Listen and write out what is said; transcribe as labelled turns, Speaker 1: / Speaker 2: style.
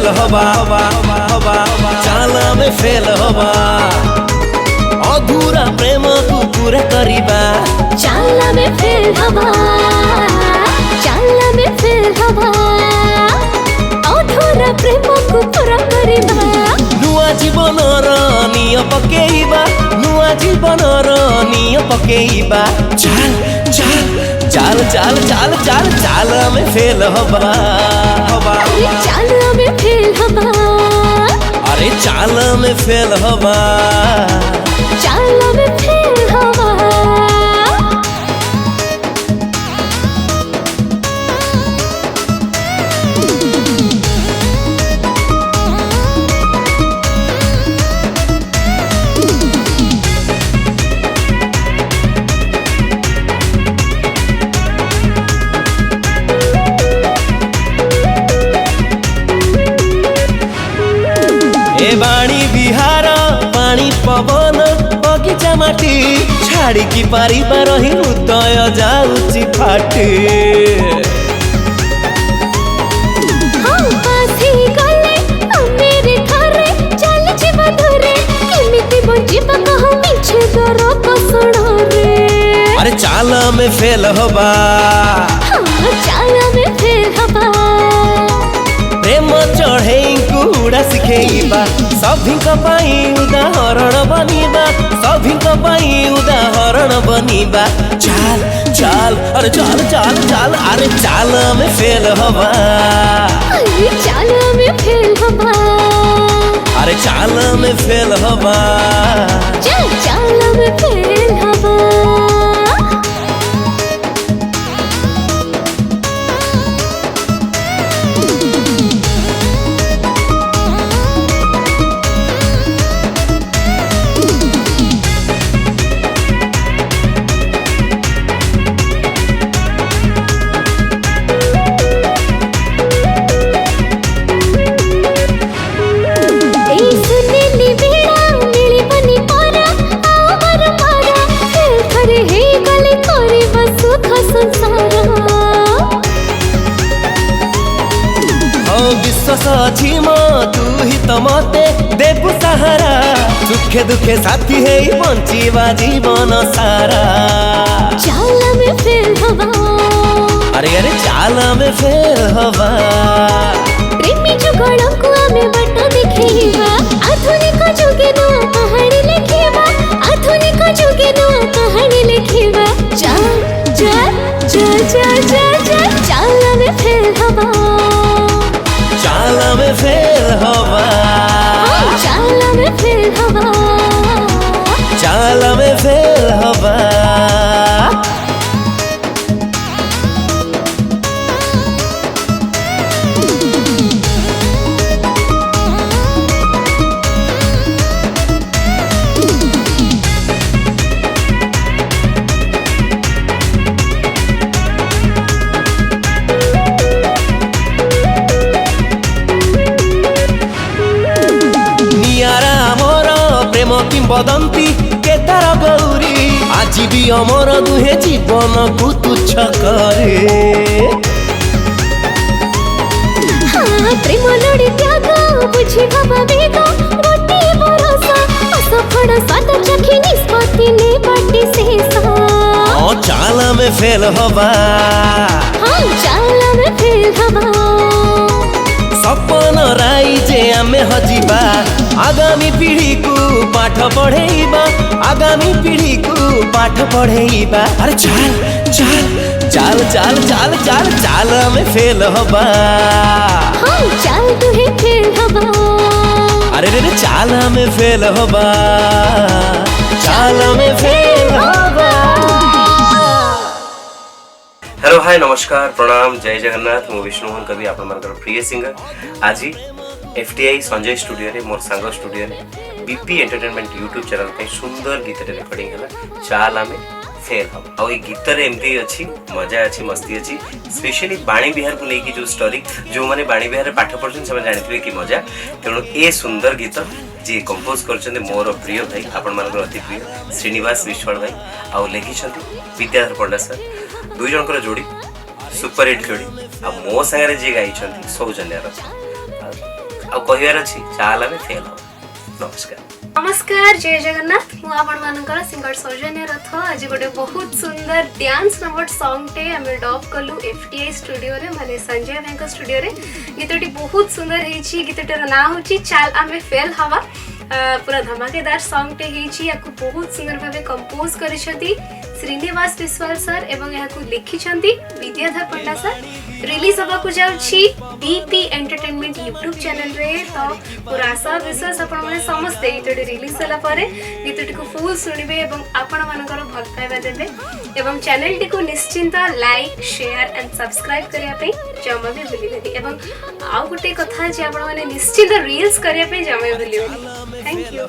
Speaker 1: Fail हवा चाल में फेल हवा अधूरा प्रेम को पूरा करिबा
Speaker 2: चाल में फेल हवा अधूरा प्रेम को पूरा करिबा
Speaker 1: नुआ जीवनर निय पकेइबा नुआ जीवनर निय पकेइबा चाल चाल चाल चाल चाल चाल चाल में फेल हवा
Speaker 2: चाल में फेल हवा
Speaker 1: अरे चाल में फेल हवा
Speaker 2: चाल में फेल हवा
Speaker 1: बाणी बिहार पानी पवन बगीचा माटी छाड़ी की पारिबार ही हृदय जाउची फाटी अरे चाल में फेल हवा
Speaker 2: चाल में फेल हवा
Speaker 1: प्रेम चढ़े कूड़ा सिखेइबा सभी उदाहरण बनीबा सभी उदाहरण बनीबा चाल चाल अरे चाल चाल चाल अरे चाल में फेल हवा
Speaker 2: चाल में फेल हवा
Speaker 1: अरे चाल में फेल हवा
Speaker 2: चाल में फेल हवा
Speaker 1: विश्वास अछि तू ही तो मते देबु सहारा सुखे दुखे साथी है बंचीवा जीवन सारा
Speaker 2: चाल में फेल हवा
Speaker 1: अरे अरे चाल में फेल हवा
Speaker 2: प्रेमी जुगड़ को हमें बट दिखेबा आधुनिक जुगे नो कहानी लिखेबा आधुनिक जुगे नो कहानी लिखेबा चाल चाल चाल चाल चाल चाल में फेल हवा
Speaker 1: चाल में फेल हवा
Speaker 2: चाल में फेल हवा
Speaker 1: चाल में फेल हवा किंबदंती केदार गौरी आज भी अमर दुहे जीवन को तुच्छ करे
Speaker 2: प्रेम लोड़ी त्याग बुझी भाव वेग गोटे बरसा असफल स्वाद चखी निष्पत्ति ने बाटी शेषा
Speaker 1: चाल में फेल हवा
Speaker 2: चाल में फेल हवा
Speaker 1: सपन राई जे आमे हजिबा आगामी पीढ़ी को पाठ पढ़ेइबा आगामी पीढ़ी को पाठ पढ़ेइबा अरे चाल चाल चाल चाल चाल चाल चाल में फेल हवा
Speaker 2: चाल तुहे फेल हवा
Speaker 1: अरे रे चाल में फेल हवा चाल में फेल हवा। हेलो हाय नमस्कार प्रणाम जय जगन्नाथ मु विष्णु मोहन कवि आप प्रिय सिंगर आज एफटीआई संजय स्टूडियो रे मोर सांग स्टूडियो रे बीपी एंटरटेनमेंट यूट्यूब चैनल पे सुंदर गीत रिकॉर्डिंग है चाल में फेल हम आ गीत एमती अच्छी मजा अच्छी मस्ती अच्छी स्पेशली बाणी बिहार को लेकिन जो स्टोरी जो मैंने बाणी बिहार पाठ पढ़ुन से जानते कि मजा तेणु ए सुंदर गीत जी कंपोज कर मोर प्रिय भाई आपण अति प्रिय श्रीनिवास विश्वाल भाई आउ लिखिं विद्याधर पंडा सर दुई जनकर जोड़ी सुपर हिट जोड़ी आ मो सागर जी गाई सौजन्यार आ कहियार अछि चाल आमे फेल हो। नमस्कार।
Speaker 3: नमस्कार, जय जगन्नाथ। मु आपण मानकर सिंगर सौजन्य रथ आज गोटे बहुत सुंदर डांस नंबर सॉन्ग टे आमे डब कलु एफटीआई स्टूडियो रे माने संजय भाई स्टूडियो रे। गीतटी बहुत सुंदर हेछि। गीतटर ना होछि चाल आमे फेल हवा। पूरा धमाकेदार सॉन्ग टे हेछि। याकु बहुत सुंदर भाबे कंपोज करिसथि श्रीनिवास विश्वाल सर एवं याकु लिखिछंती विद्याधर पंडा सर। रिलीज होबा को जाउछि बीपी एंटरटेनमेंट यूट्यूब चैनल रे। तो पूरा आशा विश्वास आपण माने समस्त गीतटी रिलीज होला परे गीतटी को फुल सुनिबे एवं आपण मानकर भल पाइबा देबे एवं चैनल टी को निश्चिंत लाइक शेयर एंड सब्सक्राइब करिया पे जमा भी भूलिबेनी एवं आ गुटे कथा जे आपण माने निश्चिंत रील्स करिया पे जमा भूलिबेनी। Thank you.